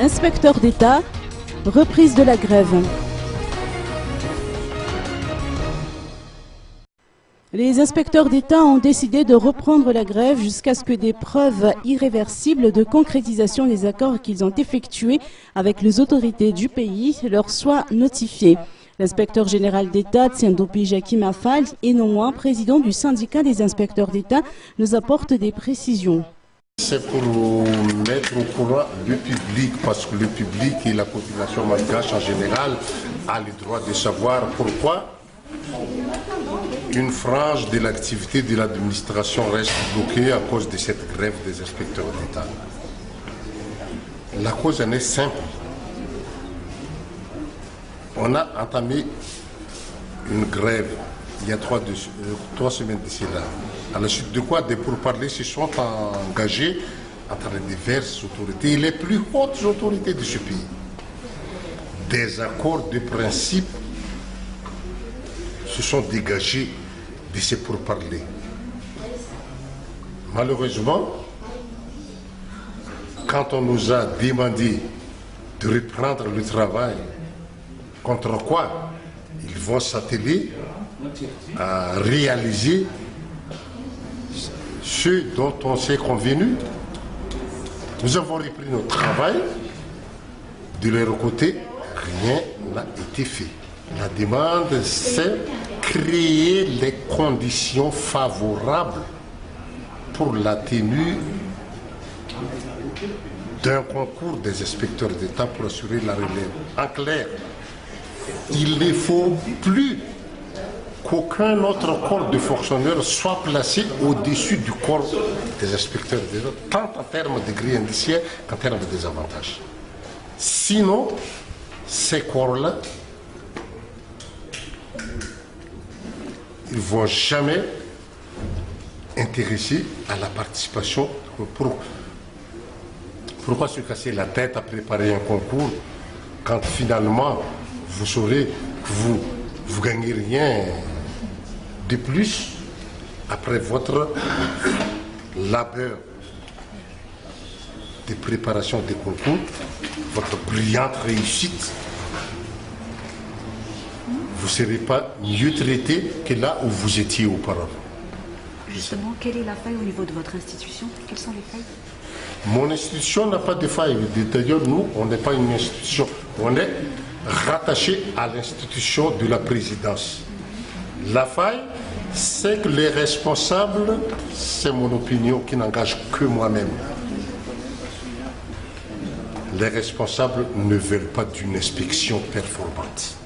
Inspecteurs d'État, reprise de la grève. Les inspecteurs d'État ont décidé de reprendre la grève jusqu'à ce que des preuves irréversibles de concrétisation des accords qu'ils ont effectués avec les autorités du pays leur soient notifiées. L'inspecteur général d'État, Tsiendopi Jakim Afal, et non moins président du syndicat des inspecteurs d'État, nous apporte des précisions. C'est pour mettre au courant le public, parce que le public et la population malgache en général a le droit de savoir pourquoi une frange de l'activité de l'administration reste bloquée à cause de cette grève des inspecteurs d'État. La cause en est simple. On a entamé une grève il y a 3 semaines d'ici là. À la suite de quoi des pourparlers se sont engagés entre les diverses autorités et les plus hautes autorités de ce pays. Des accords de principe se sont dégagés de ces pourparlers. Malheureusement, quand on nous a demandé de reprendre le travail, contre quoi ils vont s'atteler à réaliser ce dont on s'est convenu. Nous avons repris notre travail. De leur côté, rien n'a été fait. La demande, c'est créer les conditions favorables pour la tenue d'un concours des inspecteurs d'État pour assurer la relève. En clair, il ne faut plus qu'aucun autre corps de fonctionnaires soit placé au-dessus du corps des inspecteurs d'État, tant en termes de grille indiciaire qu'en termes de désavantages. Sinon, ces corps-là, ils ne vont jamais intéresser à la participation. Pourquoi se casser la tête à préparer un concours quand finalement vous saurez que vous ne gagnez rien de plus après votre labeur de préparation des concours, votre brillante réussite, vous ne serez pas mieux traité que là où vous étiez auparavant. Justement, quelle est la faille au niveau de votre institution? Quelles sont les failles? Mon institution n'a pas de faille. D'ailleurs, nous, on n'est pas une institution. On est rattaché à l'institution de la présidence. La faille, c'est que les responsables, c'est mon opinion qui n'engage que moi-même. Les responsables ne veulent pas d'une inspection performante.